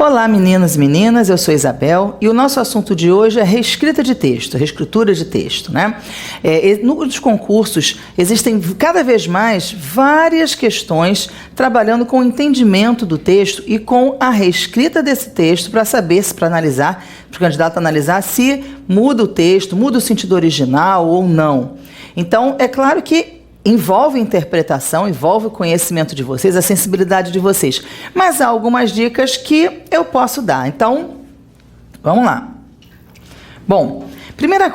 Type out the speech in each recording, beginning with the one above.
Olá, meninos e meninas, eu sou Isabel e o nosso assunto de hoje é reescrita de texto, reescritura de texto, né? Nos concursos existem cada vez mais várias questões trabalhando com o entendimento do texto e com a reescrita desse texto para saber, para analisar, para o candidato analisar se muda o texto, muda o sentido original ou não. Então, é claro que envolve interpretação, envolve o conhecimento de vocês, a sensibilidade de vocês. Mas há algumas dicas que eu posso dar. Então, vamos lá. Bom, primeira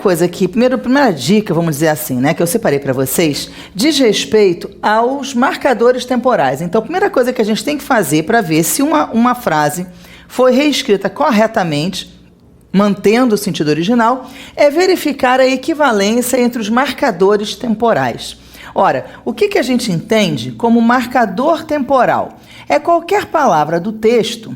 dica, vamos dizer assim, né, que eu separei para vocês, diz respeito aos marcadores temporais. Então, a primeira coisa que a gente tem que fazer para ver se uma frase foi reescrita corretamente, mantendo o sentido original, é verificar a equivalência entre os marcadores temporais. Ora, o que a gente entende como marcador temporal? É qualquer palavra do texto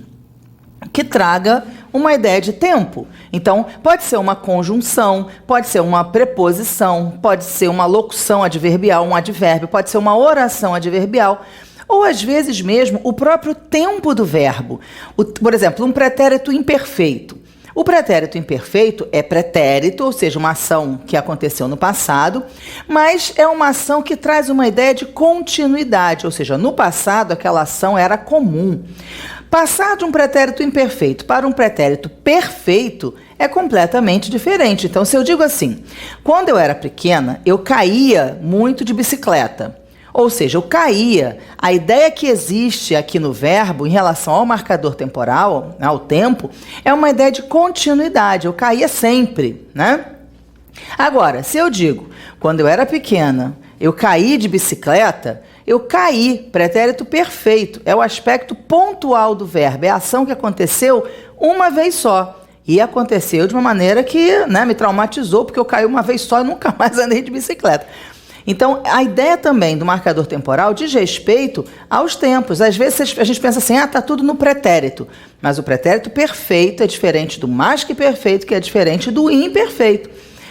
que traga uma ideia de tempo. Então, pode ser uma conjunção, pode ser uma preposição, pode ser uma locução adverbial, um advérbio, pode ser uma oração adverbial, ou às vezes mesmo o próprio tempo do verbo. Por exemplo, um pretérito imperfeito. O pretérito imperfeito é pretérito, ou seja, uma ação que aconteceu no passado, mas é uma ação que traz uma ideia de continuidade, ou seja, no passado aquela ação era comum. Passar de um pretérito imperfeito para um pretérito perfeito é completamente diferente. Então, se eu digo assim, quando eu era pequena, eu caía muito de bicicleta. Ou seja, eu caía. A ideia que existe aqui no verbo, em relação ao marcador temporal, ao tempo, é uma ideia de continuidade. Eu caía sempre, né? Agora, se eu digo, quando eu era pequena, eu caí de bicicleta, eu caí, pretérito perfeito. É o aspecto pontual do verbo, é a ação que aconteceu uma vez só. E aconteceu de uma maneira que, né, me traumatizou, porque eu caí uma vez só e nunca mais andei de bicicleta. Então, a ideia também do marcador temporal diz respeito aos tempos. Às vezes a gente pensa assim, tá tudo no pretérito. Mas o pretérito perfeito é diferente do mais que perfeito, que é diferente do imperfeito.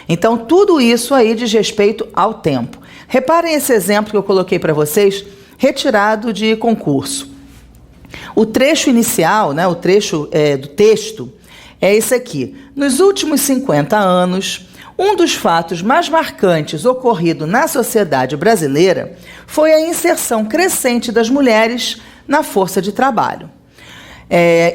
Então, tudo isso aí diz respeito ao tempo. Reparem esse exemplo que eu coloquei para vocês, retirado de concurso. O trecho inicial, né, o trecho do texto, é esse aqui. Nos últimos 50 anos... um dos fatos mais marcantes ocorrido na sociedade brasileira foi a inserção crescente das mulheres na força de trabalho.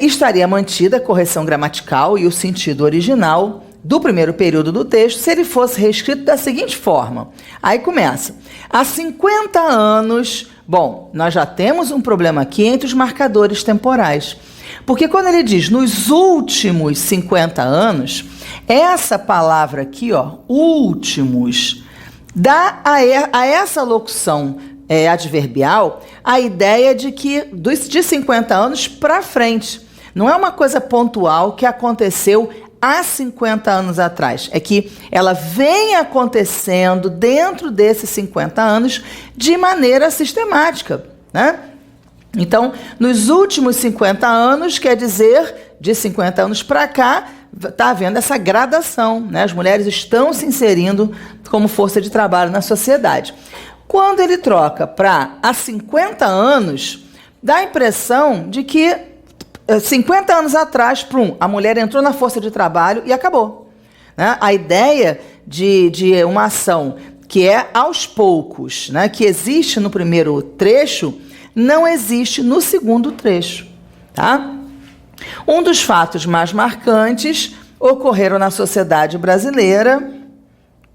Estaria mantida a correção gramatical e o sentido original do primeiro período do texto se ele fosse reescrito da seguinte forma. Aí começa. Há 50 anos... Bom, nós já temos um problema aqui entre os marcadores temporais. Porque quando ele diz nos últimos 50 anos... essa palavra aqui, últimos, dá a essa locução adverbial a ideia de que de 50 anos para frente. Não é uma coisa pontual que aconteceu há 50 anos atrás. É que ela vem acontecendo dentro desses 50 anos de maneira sistemática, né? Então, nos últimos 50 anos, quer dizer, de 50 anos para cá, está havendo essa gradação, né? As mulheres estão se inserindo como força de trabalho na sociedade. Quando ele troca para há 50 anos, dá a impressão de que 50 anos atrás, a mulher entrou na força de trabalho e acabou, né? A ideia de uma ação que é aos poucos, né, que existe no primeiro trecho, não existe no segundo trecho, tá? Um dos fatos mais marcantes ocorreram na sociedade brasileira.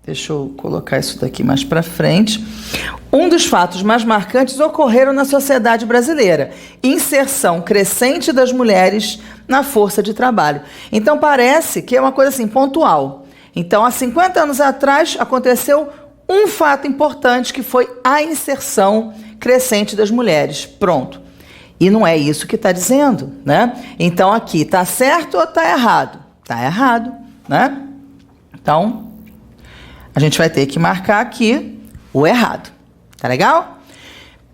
Deixa eu colocar isso daqui mais para frente. Um dos fatos mais marcantes ocorreram na sociedade brasileira. Inserção crescente das mulheres na força de trabalho. Então, parece que é uma coisa assim, pontual. Então, há 50 anos atrás, aconteceu um fato importante, que foi a inserção crescente das mulheres. Pronto. E não é isso que está dizendo, né? Então, aqui, está certo ou está errado? Está errado, né? Então, a gente vai ter que marcar aqui o errado. Tá legal?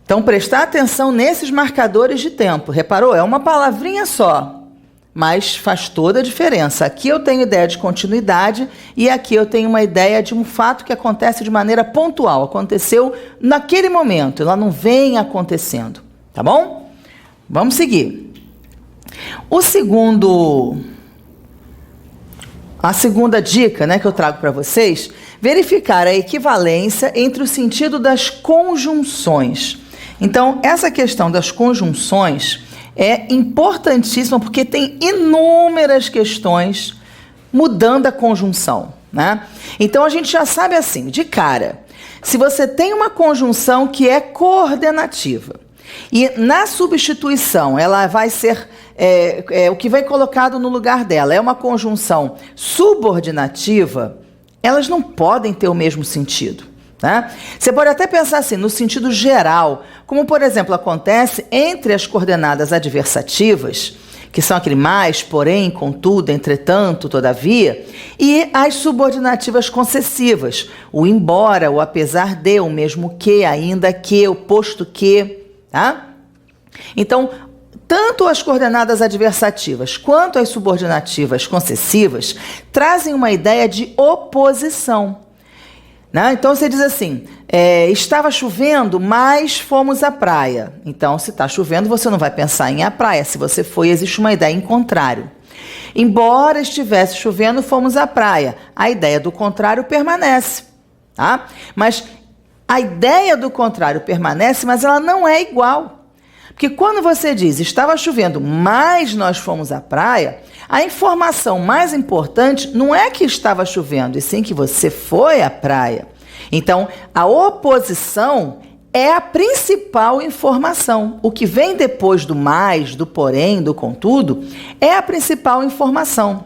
Então, prestar atenção nesses marcadores de tempo. Reparou? É uma palavrinha só, mas faz toda a diferença. Aqui eu tenho ideia de continuidade e aqui eu tenho uma ideia de um fato que acontece de maneira pontual. Aconteceu naquele momento, ela não vem acontecendo. Tá bom? Vamos seguir. A segunda dica, né, que eu trago para vocês, verificar a equivalência entre o sentido das conjunções. Então, essa questão das conjunções é importantíssima porque tem inúmeras questões mudando a conjunção, né? Então, a gente já sabe assim, de cara, se você tem uma conjunção que é coordenativa e na substituição ela vai ser o que vem colocado no lugar dela é uma conjunção subordinativa, elas não podem ter o mesmo sentido, né? Você pode até pensar assim, no sentido geral, como, por exemplo, acontece entre as coordenadas adversativas, que são aquele mais, porém, contudo, entretanto, todavia, e as subordinativas concessivas, o embora, o apesar de, o mesmo que, ainda que, o posto que, tá? Então, tanto as coordenadas adversativas quanto as subordinativas concessivas trazem uma ideia de oposição, né? Então você diz assim, estava chovendo, mas fomos à praia. Então, se está chovendo, você não vai pensar em ir à praia. Se você foi, existe uma ideia em contrário. Embora estivesse chovendo, fomos à praia. A ideia do contrário permanece, tá? Mas a ideia do contrário permanece, mas ela não é igual. Porque quando você diz, estava chovendo, mas nós fomos à praia, a informação mais importante não é que estava chovendo, e sim que você foi à praia. Então, a oposição é a principal informação. O que vem depois do mais, do porém, do contudo, é a principal informação.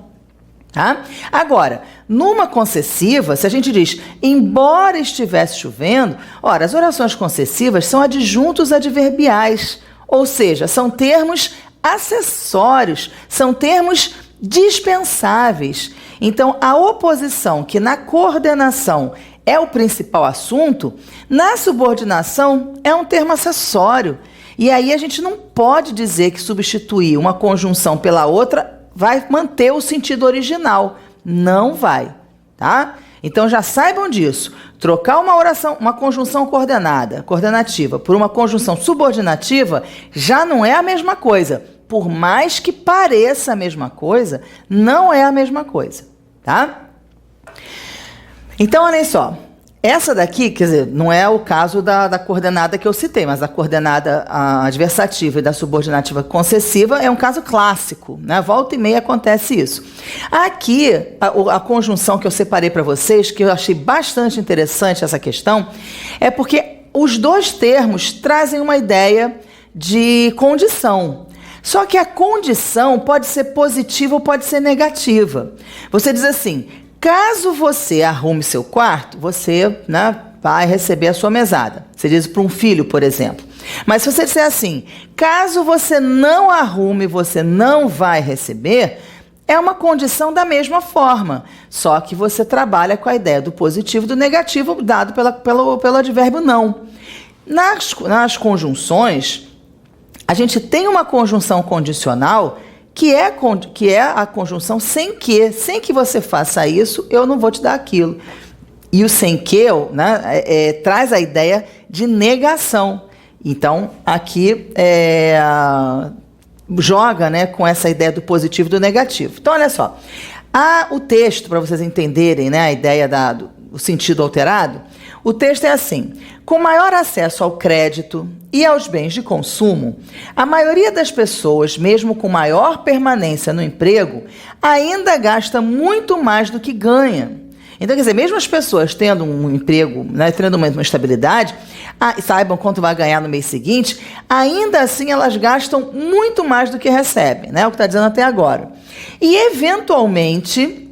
Tá? Agora, numa concessiva, se a gente diz, embora estivesse chovendo, ora, as orações concessivas são adjuntos adverbiais. Ou seja, são termos acessórios, são termos dispensáveis. Então, a oposição, que na coordenação é o principal assunto, na subordinação é um termo acessório. E aí a gente não pode dizer que substituir uma conjunção pela outra vai manter o sentido original. Não vai, tá? Então já saibam disso. Trocar uma oração, uma conjunção coordenativa, por uma conjunção subordinativa já não é a mesma coisa. Por mais que pareça a mesma coisa, não é a mesma coisa, tá? Então, olhem só. Essa daqui, quer dizer, não é o caso da coordenada que eu citei, mas a coordenada adversativa e da subordinativa concessiva é um caso clássico, né? Volta e meia acontece isso. Aqui, a conjunção que eu separei para vocês, que eu achei bastante interessante essa questão, é porque os dois termos trazem uma ideia de condição. Só que a condição pode ser positiva ou pode ser negativa. Você diz assim, caso você arrume seu quarto, você, né, vai receber a sua mesada. Você diz para um filho, por exemplo. Mas se você disser assim, caso você não arrume, você não vai receber, é uma condição da mesma forma. Só que você trabalha com a ideia do positivo e do negativo dado pelo advérbio não. Nas conjunções, a gente tem uma conjunção condicional que é a conjunção sem que você faça isso, eu não vou te dar aquilo. E o sem que, né, traz a ideia de negação. Então, aqui joga, né, com essa ideia do positivo e do negativo. Então, olha só. O texto, para vocês entenderem, né, a ideia do sentido alterado, o texto é assim: com maior acesso ao crédito e aos bens de consumo, a maioria das pessoas, mesmo com maior permanência no emprego, ainda gasta muito mais do que ganha. Então, quer dizer, mesmo as pessoas tendo um emprego, né, tendo uma estabilidade, saibam quanto vai ganhar no mês seguinte, ainda assim elas gastam muito mais do que recebem, né? O que está dizendo até agora. E, eventualmente,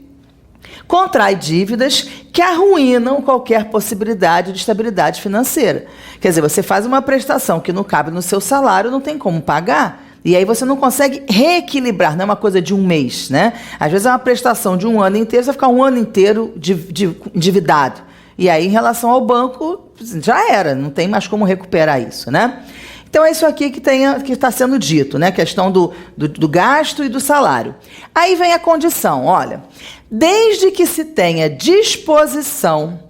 contrai dívidas que arruinam qualquer possibilidade de estabilidade financeira. Quer dizer, você faz uma prestação que não cabe no seu salário, não tem como pagar, e aí você não consegue reequilibrar, não é uma coisa de um mês, né? Às vezes é uma prestação de um ano inteiro, você vai ficar um ano inteiro endividado. E aí, em relação ao banco, já era, não tem mais como recuperar isso, né? Então, é isso aqui que está sendo dito, né? A questão do gasto e do salário. Aí vem a condição, olha, desde que se tenha disposição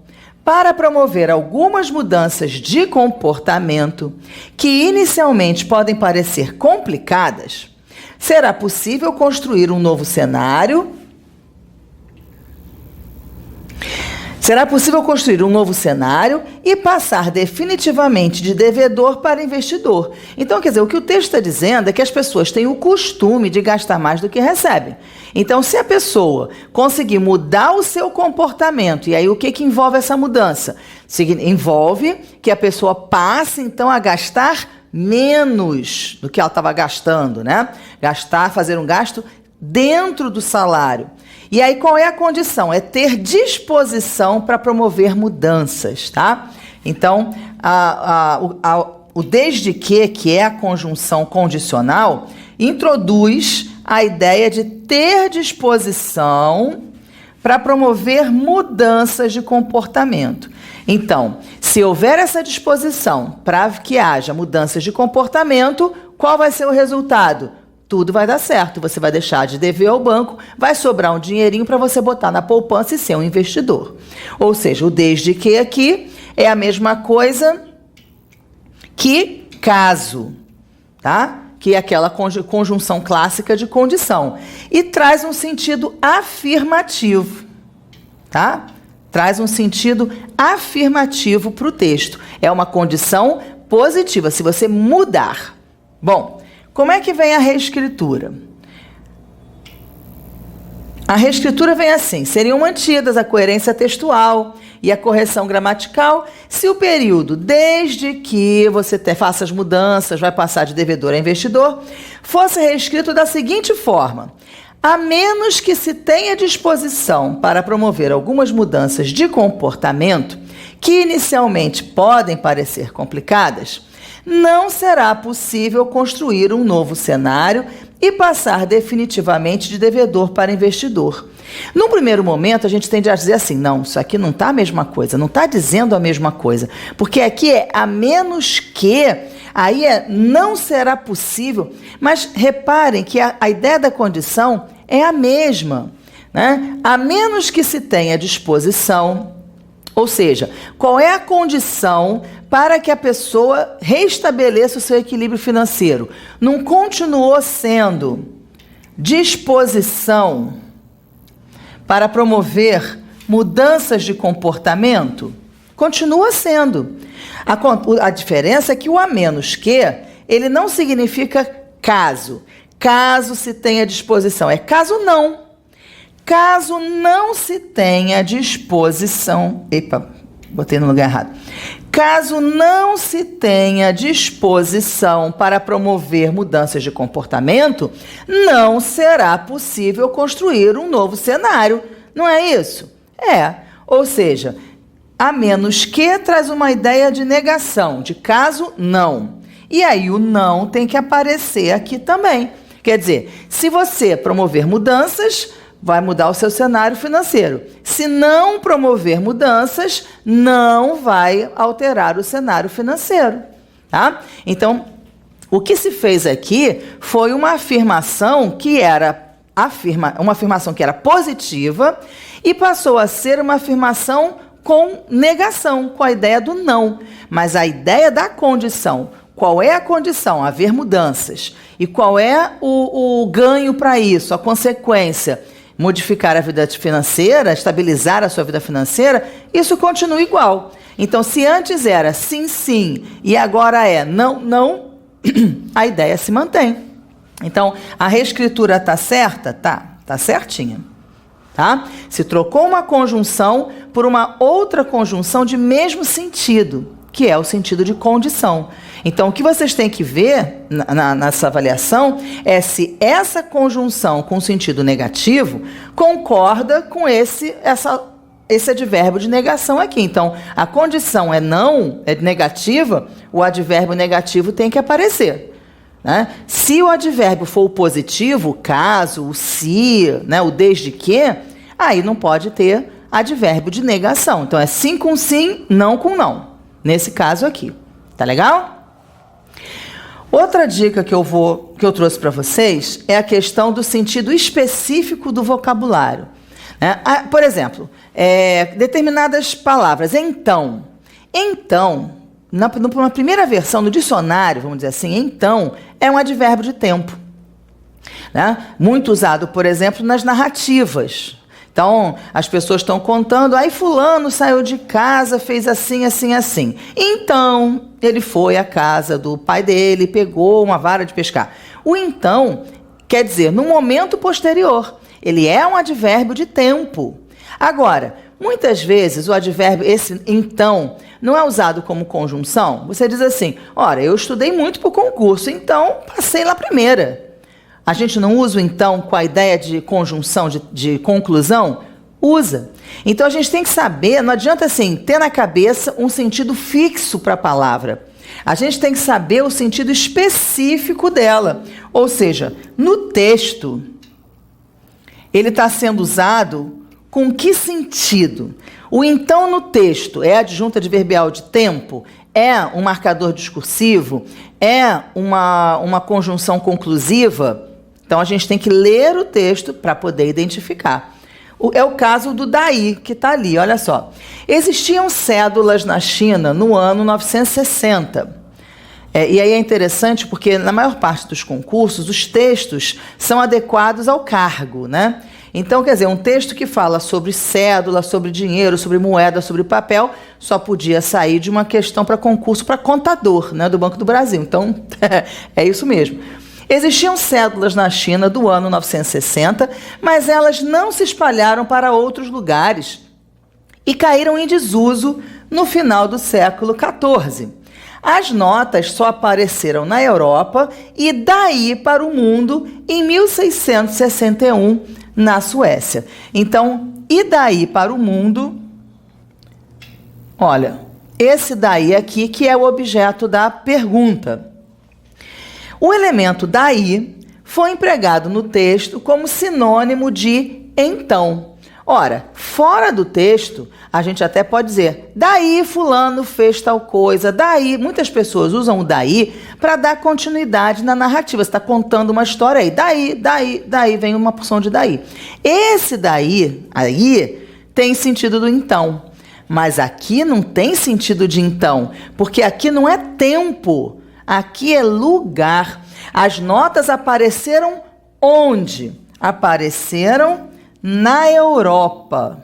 para promover algumas mudanças de comportamento que inicialmente podem parecer complicadas, será possível construir um novo cenário. Será possível construir um novo cenário e passar definitivamente de devedor para investidor. Então, quer dizer, o que o texto está dizendo é que as pessoas têm o costume de gastar mais do que recebem. Então, se a pessoa conseguir mudar o seu comportamento, e aí o que envolve essa mudança? Envolve que a pessoa passe, então, a gastar menos do que ela estava gastando, né? Fazer um gasto dentro do salário. E aí, qual é a condição? É ter disposição para promover mudanças, tá? Então, o desde que é a conjunção condicional, introduz a ideia de ter disposição para promover mudanças de comportamento. Então, se houver essa disposição para que haja mudanças de comportamento, qual vai ser o resultado? Tudo vai dar certo, você vai deixar de dever ao banco, vai sobrar um dinheirinho para você botar na poupança e ser um investidor. Ou seja, o desde que aqui é a mesma coisa que caso, tá? Que é aquela conjunção clássica de condição. E traz um sentido afirmativo, tá? Traz um sentido afirmativo para o texto. É uma condição positiva, se você mudar. Bom, como é que vem a reescritura? A reescritura vem assim: seriam mantidas a coerência textual e a correção gramatical se o período desde que você faça as mudanças, vai passar de devedor a investidor, fosse reescrito da seguinte forma: a menos que se tenha disposição para promover algumas mudanças de comportamento que inicialmente podem parecer complicadas, não será possível construir um novo cenário e passar definitivamente de devedor para investidor. Num primeiro momento, a gente tende a dizer assim, não, isso aqui não está a mesma coisa, não está dizendo a mesma coisa, porque aqui é a menos que, aí é não será possível, mas reparem que a ideia da condição é a mesma, né? A menos que se tenha disposição, ou seja, qual é a condição para que a pessoa restabeleça o seu equilíbrio financeiro? Não continuou sendo disposição para promover mudanças de comportamento? Continua sendo. A diferença é que o a menos que, ele não significa caso. Caso se tenha disposição. É caso não. Caso não se tenha disposição... Epa, botei no lugar errado. Caso não se tenha disposição para promover mudanças de comportamento, não será possível construir um novo cenário. Não é isso? É. Ou seja, a menos que traz uma ideia de negação, de caso não. E aí o não tem que aparecer aqui também. Quer dizer, se você promover mudanças, vai mudar o seu cenário financeiro. Se não promover mudanças, não vai alterar o cenário financeiro, tá? Então, o que se fez aqui foi uma afirmação que era positiva e passou a ser uma afirmação com negação, com a ideia do não. Mas a ideia da condição, qual é a condição? Haver mudanças. E qual é o ganho para isso, a consequência? Modificar a vida financeira, estabilizar a sua vida financeira, isso continua igual. Então, se antes era sim, sim, e agora é não, não, a ideia se mantém. Então, a reescritura está certa? Tá certinha. Tá? Se trocou uma conjunção por uma outra conjunção de mesmo sentido, que é o sentido de condição. Então, o que vocês têm que ver nessa avaliação é se essa conjunção com sentido negativo concorda com esse advérbio de negação aqui. Então, a condição é não, é negativa, o advérbio negativo tem que aparecer, né? Se o advérbio for o positivo, caso, o se, né, o desde que, aí não pode ter advérbio de negação. Então, é sim com sim, não com não. Nesse caso aqui. Tá legal? Outra dica que eu trouxe para vocês é a questão do sentido específico do vocabulário. Né? Por exemplo, determinadas palavras. Então, na primeira versão, no dicionário, vamos dizer assim, então, é um advérbio de tempo. né? Muito usado, por exemplo, nas narrativas. Então, as pessoas estão contando, aí fulano saiu de casa, fez assim, assim, assim. Então, ele foi à casa do pai dele, pegou uma vara de pescar. O então quer dizer no momento posterior. Ele é um advérbio de tempo. Agora, muitas vezes o advérbio, esse então, não é usado como conjunção. Você diz assim, ora, eu estudei muito para o concurso, então passei na primeira. A gente não usa o então com a ideia de conjunção, de conclusão? Usa. Então a gente tem que saber, não adianta assim, ter na cabeça um sentido fixo para a palavra. A gente tem que saber o sentido específico dela. Ou seja, no texto, ele está sendo usado com que sentido? O então no texto é adjunta adverbial de tempo? É um marcador discursivo? É uma conjunção conclusiva? Então, a gente tem que ler o texto para poder identificar. É o caso do daí, que está ali, olha só. Existiam cédulas na China no ano 960. E aí é interessante porque, na maior parte dos concursos, os textos são adequados ao cargo, né? Então, quer dizer, um texto que fala sobre cédula, sobre dinheiro, sobre moeda, sobre papel, só podia sair de uma questão para concurso para contador, né, do Banco do Brasil. Então, é isso mesmo. Existiam cédulas na China do ano 960, mas elas não se espalharam para outros lugares e caíram em desuso no final do século XIV. As notas só apareceram na Europa e daí para o mundo em 1661, na Suécia. Então, e daí para o mundo? Olha, esse daí aqui que é o objeto da pergunta. O elemento daí foi empregado no texto como sinônimo de então. Ora, fora do texto, a gente até pode dizer, daí fulano fez tal coisa, daí. Muitas pessoas usam o daí para dar continuidade na narrativa. Você está contando uma história aí, daí, vem uma porção de daí. Esse daí, aí, tem sentido do então. Mas aqui não tem sentido de então, porque aqui não é tempo. Aqui é lugar. As notas apareceram onde? Apareceram na Europa.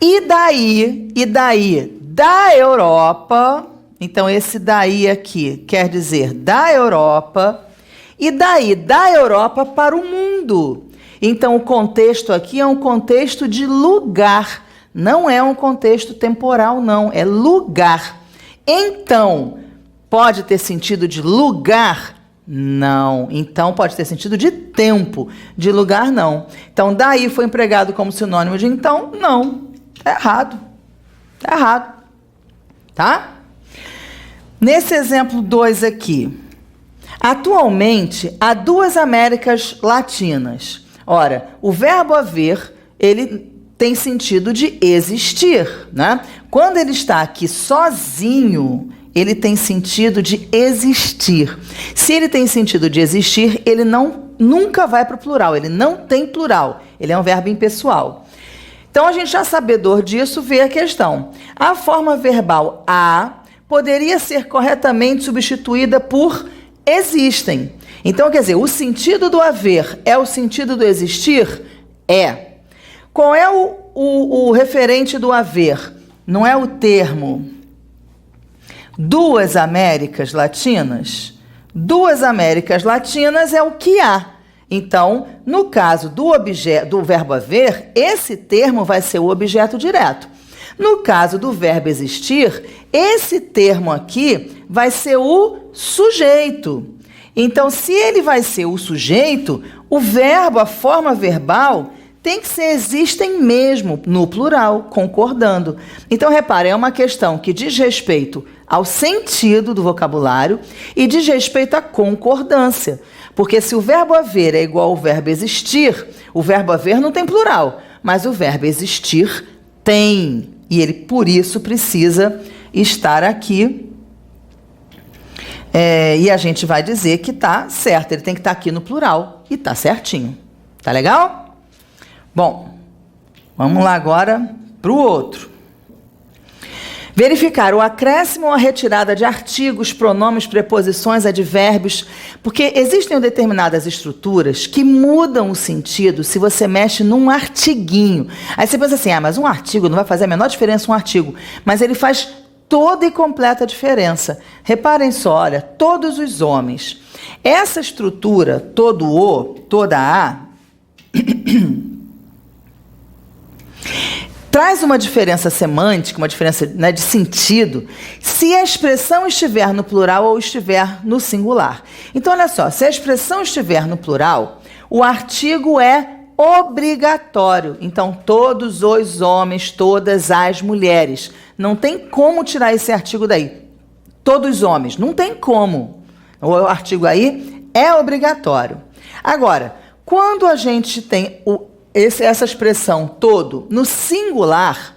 E daí, da Europa, então esse daí aqui quer dizer da Europa, e daí da Europa para o mundo. Então o contexto aqui é um contexto de lugar, não é um contexto temporal, não, é lugar. Então, pode ter sentido de lugar? Não. Então, pode ter sentido de tempo. De lugar, não. Então, daí foi empregado como sinônimo de então? Não. É errado. É errado. Tá? Nesse exemplo 2 aqui, atualmente, há 2 Américas Latinas. Ora, o verbo haver, ele tem sentido de existir, né? Quando ele está aqui sozinho, ele tem sentido de existir. Se ele tem sentido de existir, ele nunca vai para o plural, ele não tem plural, ele é um verbo impessoal. Então, a gente já sabedor disso, vê a questão. A forma verbal a poderia ser corretamente substituída por existem. Então, quer dizer, o sentido do haver é o sentido do existir? É. Qual é o referente do haver? Não é o termo 2 Américas Latinas? 2 Américas Latinas é o que há. Então, no caso do verbo haver, esse termo vai ser o objeto direto. No caso do verbo existir, esse termo aqui vai ser o sujeito. Então, se ele vai ser o sujeito, o verbo, a forma verbal, tem que ser existem mesmo, no plural, concordando. Então, repare, é uma questão que diz respeito ao sentido do vocabulário e diz respeito à concordância. Porque se o verbo haver é igual ao verbo existir, o verbo haver não tem plural, mas o verbo existir tem. E ele, por isso, precisa estar aqui. E a gente vai dizer que está certo, ele tem que estar aqui no plural. E está certinho. Tá legal? Bom, vamos lá agora para o outro. Verificar o acréscimo ou a retirada de artigos, pronomes, preposições, advérbios, porque existem determinadas estruturas que mudam o sentido se você mexe num artiguinho. Aí você pensa assim, mas um artigo não vai fazer a menor diferença um artigo, mas ele faz toda e completa diferença. Reparem só, olha, todos os homens. Essa estrutura, todo o, toda a, traz uma diferença semântica, uma diferença, né, de sentido, se a expressão estiver no plural ou estiver no singular. Então, olha só, se a expressão estiver no plural, o artigo é obrigatório. Então, todos os homens, todas as mulheres. Não tem como tirar esse artigo daí. Todos os homens, não tem como. O artigo aí é obrigatório. Agora, quando a gente tem essa expressão todo no singular,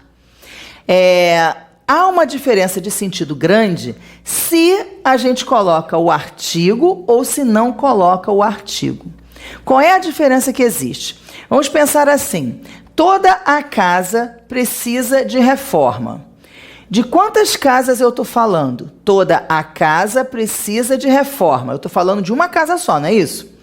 há uma diferença de sentido grande se a gente coloca o artigo ou se não coloca o artigo. Qual é a diferença que existe? Vamos pensar assim, toda a casa precisa de reforma. De quantas casas eu estou falando? Toda a casa precisa de reforma. Eu estou falando de uma casa só, não é isso?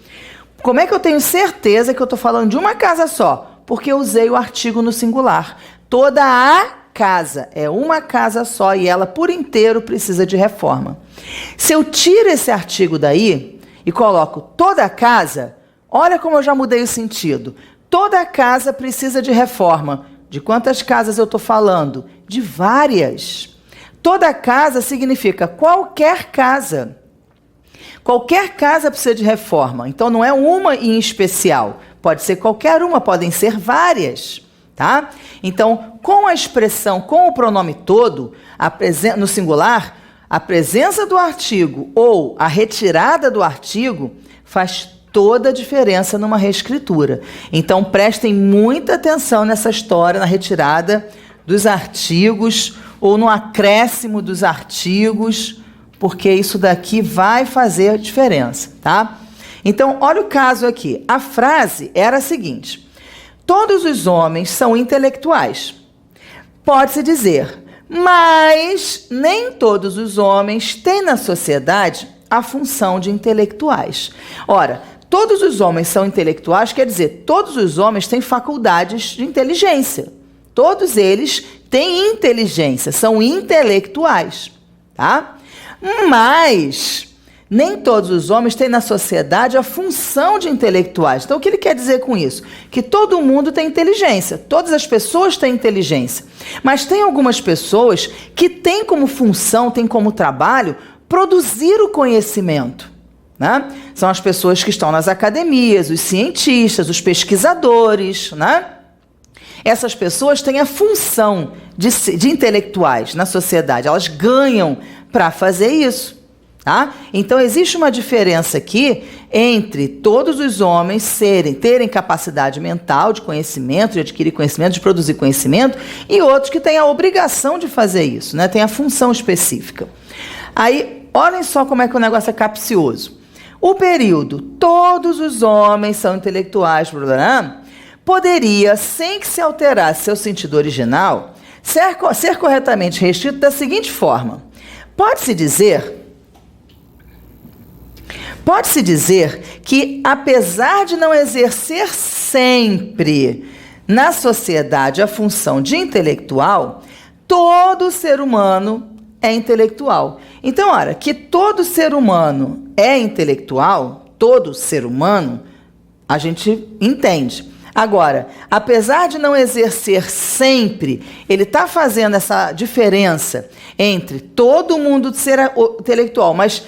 Como é que eu tenho certeza que eu estou falando de uma casa só? Porque eu usei o artigo no singular. Toda a casa é uma casa só e ela por inteiro precisa de reforma. Se eu tiro esse artigo daí e coloco toda a casa, olha como eu já mudei o sentido. Toda a casa precisa de reforma. De quantas casas eu estou falando? De várias. Toda casa significa qualquer casa. Qualquer casa precisa de reforma, então não é uma em especial, pode ser qualquer uma, podem ser várias, tá? Então, com a expressão, com o pronome todo, no singular, a presença do artigo ou a retirada do artigo faz toda a diferença numa reescritura. Então, prestem muita atenção nessa história, na retirada dos artigos ou no acréscimo dos artigos, porque isso daqui vai fazer diferença, tá? Então, olha o caso aqui. A frase era a seguinte: todos os homens são intelectuais. Pode-se dizer, mas nem todos os homens têm na sociedade a função de intelectuais. Ora, todos os homens são intelectuais, quer dizer, todos os homens têm faculdades de inteligência. Todos eles têm inteligência, são intelectuais, tá? Mas nem todos os homens têm na sociedade a função de intelectuais. Então, o que ele quer dizer com isso? Que todo mundo tem inteligência, todas as pessoas têm inteligência. Mas tem algumas pessoas que têm como função, têm como trabalho, produzir o conhecimento, né? São as pessoas que estão nas academias, os cientistas, os pesquisadores, né? Essas pessoas têm a função de intelectuais na sociedade, elas ganham para fazer isso, tá? Então, existe uma diferença aqui entre todos os homens terem capacidade mental de conhecimento, de adquirir conhecimento, de produzir conhecimento, e outros que têm a obrigação de fazer isso, né? Tem a função específica. Aí, olhem só como é que o negócio é capcioso. O período, todos os homens são intelectuais, poderia, sem que se alterasse seu sentido original, ser corretamente reescrito da seguinte forma. Pode-se dizer que, apesar de não exercer sempre na sociedade a função de intelectual, todo ser humano é intelectual. Então, olha, que todo ser humano é intelectual, todo ser humano, a gente entende. Agora, apesar de não exercer sempre, ele está fazendo essa diferença entre todo mundo ser intelectual, mas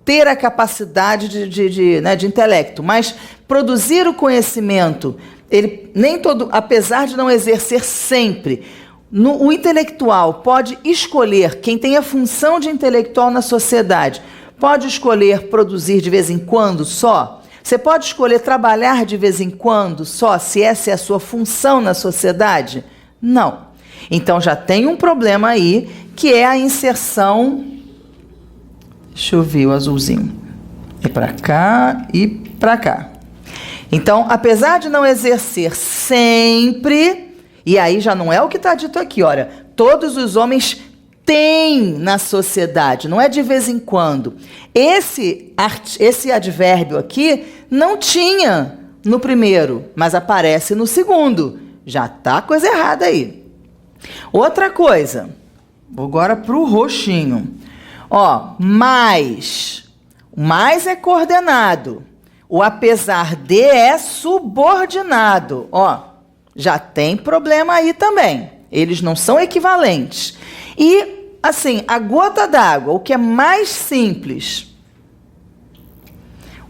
ter a capacidade de intelecto, mas produzir o conhecimento, ele nem todo, apesar de não exercer sempre, o intelectual pode escolher, quem tem a função de intelectual na sociedade, pode escolher produzir de vez em quando só. Você pode escolher trabalhar de vez em quando só, se essa é a sua função na sociedade? Não. Então, já tem um problema aí, que é a inserção... Deixa eu ver o azulzinho. É para cá e para cá. Então, apesar de não exercer sempre... E aí já não é o que está dito aqui, olha. Todos os homens tem na sociedade, não é de vez em quando. Esse advérbio aqui não tinha no primeiro, mas aparece no segundo. Já tá coisa errada aí. Outra coisa, vou agora para o roxinho. Ó, mais. O mais é coordenado. O apesar de é subordinado. Ó, já tem problema aí também. Eles não são equivalentes. E, assim, a gota d'água, o que é mais simples.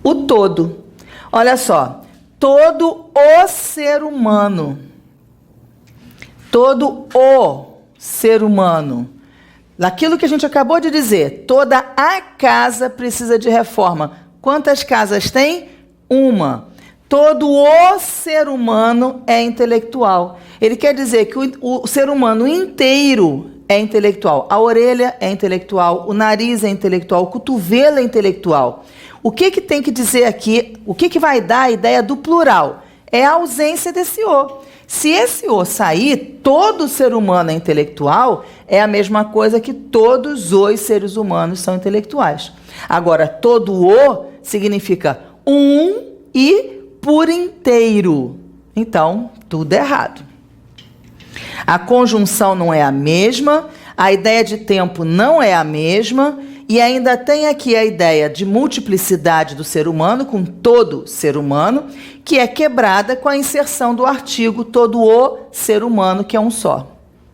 O todo. Olha só. Todo o ser humano. Todo o ser humano. Daquilo que a gente acabou de dizer, toda a casa precisa de reforma. Quantas casas tem? Uma. Todo o ser humano é intelectual. Ele quer dizer que o ser humano inteiro é intelectual. A orelha é intelectual, o nariz é intelectual, o cotovelo é intelectual. O que tem que dizer aqui, o que vai dar a ideia do plural? É a ausência desse o. Se esse o sair, todo ser humano é intelectual, é a mesma coisa que todos os seres humanos são intelectuais. Agora, todo o significa um e por inteiro. Então, tudo errado. A conjunção não é a mesma, a ideia de tempo não é a mesma, e ainda tem aqui a ideia de multiplicidade do ser humano, com todo ser humano, que é quebrada com a inserção do artigo todo o ser humano, que é um só.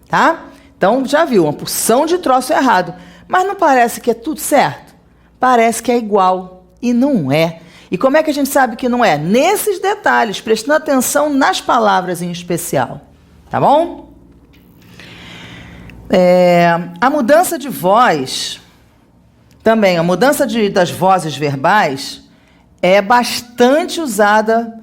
Tá? Então, já viu, uma porção de troço errado. Mas não parece que é tudo certo? Parece que é igual, e não é. E como é que a gente sabe que não é? Nesses detalhes, prestando atenção nas palavras em especial. Tá bom? A mudança de voz, também a mudança das vozes verbais é bastante usada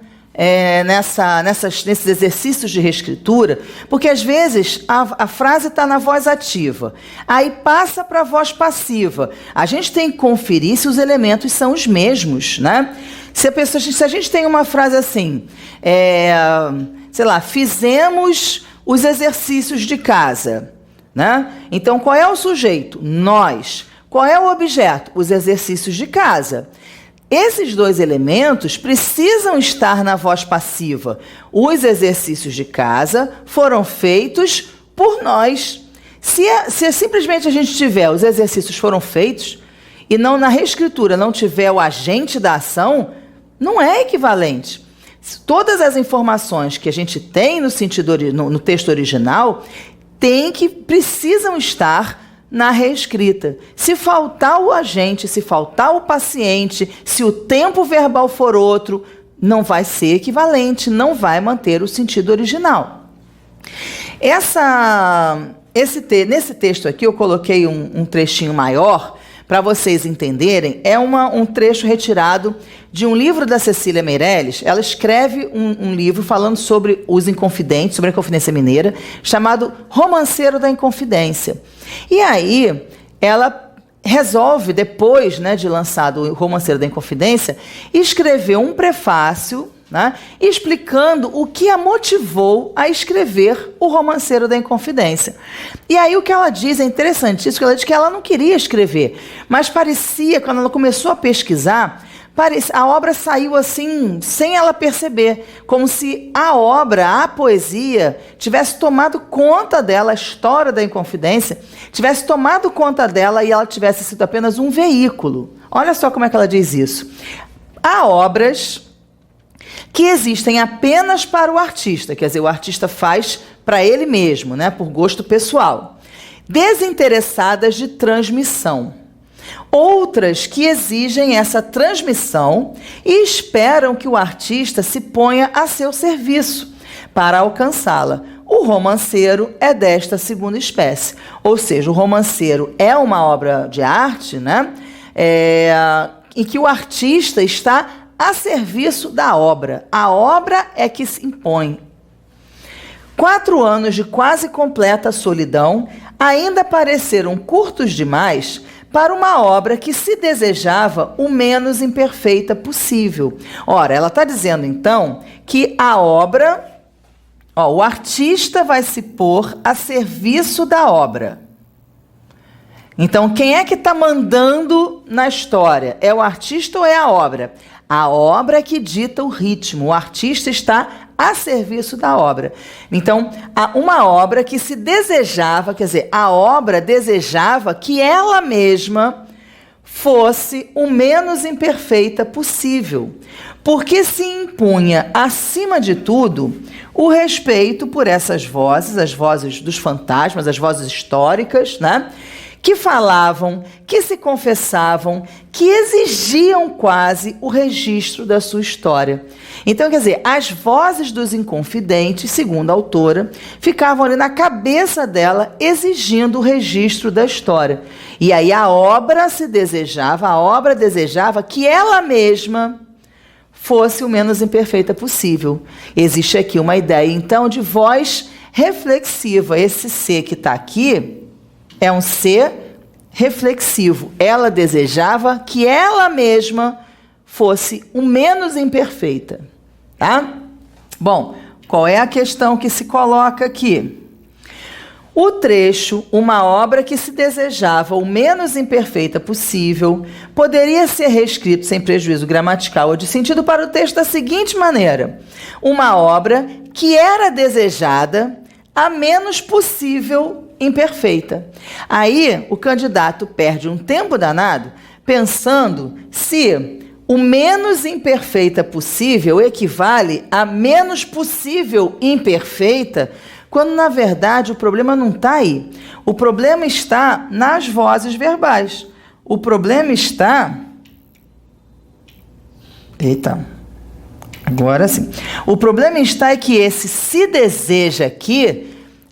nesses exercícios de reescritura, porque às vezes a frase está na voz ativa, aí passa para a voz passiva. A gente tem que conferir se os elementos são os mesmos, né? Se a gente tem uma frase assim, sei lá, fizemos os exercícios de casa, né? Então, qual é o sujeito? Nós. Qual é o objeto? Os exercícios de casa. Esses dois elementos precisam estar na voz passiva. Os exercícios de casa foram feitos por nós. Se simplesmente a gente tiver os exercícios foram feitos e não na reescritura não tiver o agente da ação, não é equivalente. Todas as informações que a gente tem no texto original precisam estar na reescrita. Se faltar o agente, se faltar o paciente, se o tempo verbal for outro, não vai ser equivalente, não vai manter o sentido original. Nesse texto aqui, eu coloquei um trechinho maior para vocês entenderem. É um trecho retirado de um livro da Cecília Meirelles. Ela escreve um livro falando sobre os Inconfidentes, sobre a Inconfidência Mineira, chamado Romanceiro da Inconfidência. E aí, ela resolve, depois, né, de lançado o Romanceiro da Inconfidência, escrever um prefácio, né, explicando o que a motivou a escrever o Romanceiro da Inconfidência. E aí o que ela diz é interessantíssimo, ela diz que ela não queria escrever, mas parecia, quando ela começou a pesquisar, a obra saiu assim, sem ela perceber, como se a obra, a poesia, tivesse tomado conta dela, a história da Inconfidência, tivesse tomado conta dela e ela tivesse sido apenas um veículo. Olha só como é que ela diz isso. Há obras que existem apenas para o artista, quer dizer, o artista faz para ele mesmo, né, por gosto pessoal, desinteressadas de transmissão. Outras que exigem essa transmissão e esperam que o artista se ponha a seu serviço para alcançá-la. O romanceiro é desta segunda espécie, ou seja, o romanceiro é uma obra de arte, né, em que o artista está a serviço da obra. A obra é que se impõe. 4 anos de quase completa solidão ainda pareceram curtos demais para uma obra que se desejava o menos imperfeita possível. Ora, ela está dizendo, então, que a obra, o artista vai se pôr a serviço da obra. Então, quem é que está mandando na história? É o artista ou é a obra? A obra é que dita o ritmo, o artista está a serviço da obra. Então, uma obra que se desejava, quer dizer, a obra desejava que ela mesma fosse o menos imperfeita possível, porque se impunha, acima de tudo, o respeito por essas vozes, as vozes dos fantasmas, as vozes históricas, né? Que falavam, que se confessavam, que exigiam quase o registro da sua história. Então, quer dizer, as vozes dos inconfidentes, segundo a autora, ficavam ali na cabeça dela exigindo o registro da história. E aí a obra desejava que ela mesma fosse o menos imperfeita possível. Existe aqui uma ideia, então, de voz reflexiva. Esse ser que está aqui é um ser reflexivo. Ela desejava que ela mesma fosse o menos imperfeita, tá? Bom, qual é a questão que se coloca aqui? O trecho, uma obra que se desejava o menos imperfeita possível, poderia ser reescrito sem prejuízo gramatical ou de sentido para o texto da seguinte maneira: uma obra que era desejada a menos possível imperfeita. Aí o candidato perde um tempo danado pensando se o menos imperfeita possível equivale a menos possível imperfeita, quando na verdade o problema não está aí. O problema está nas vozes verbais. O problema está... Eita, agora sim. O problema está é que esse se deseja aqui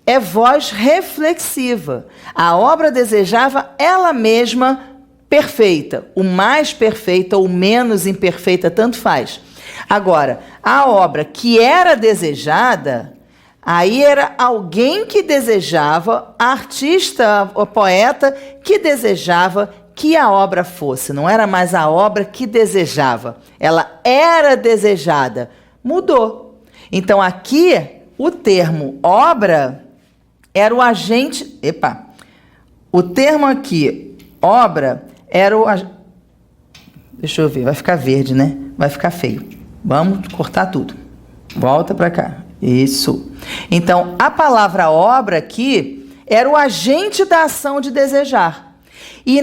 é voz reflexiva. A obra desejava ela mesma perfeita. O mais perfeita ou menos imperfeita, tanto faz. Agora, a obra que era desejada, aí era alguém que desejava, artista ou poeta que desejava que a obra fosse. Não era mais a obra que desejava. Ela era desejada. Mudou. Então, aqui, o termo obra era o agente... O termo aqui, obra, era o... Deixa eu ver, vai ficar verde, né? Vai ficar feio. Vamos cortar tudo. Volta para cá. Isso. Então, a palavra obra aqui era o agente da ação de desejar. E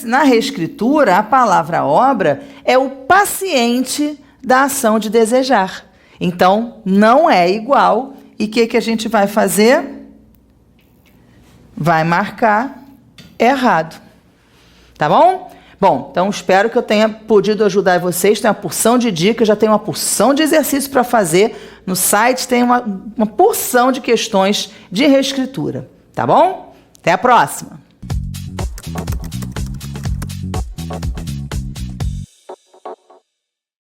na reescritura, a palavra obra é o paciente da ação de desejar. Então, não é igual. E o que a gente vai fazer? Vai marcar errado. Tá bom? Bom, então espero que eu tenha podido ajudar vocês. Tem uma porção de dicas, já tem uma porção de exercícios para fazer. No site tem uma porção de questões de reescritura. Tá bom? Até a próxima!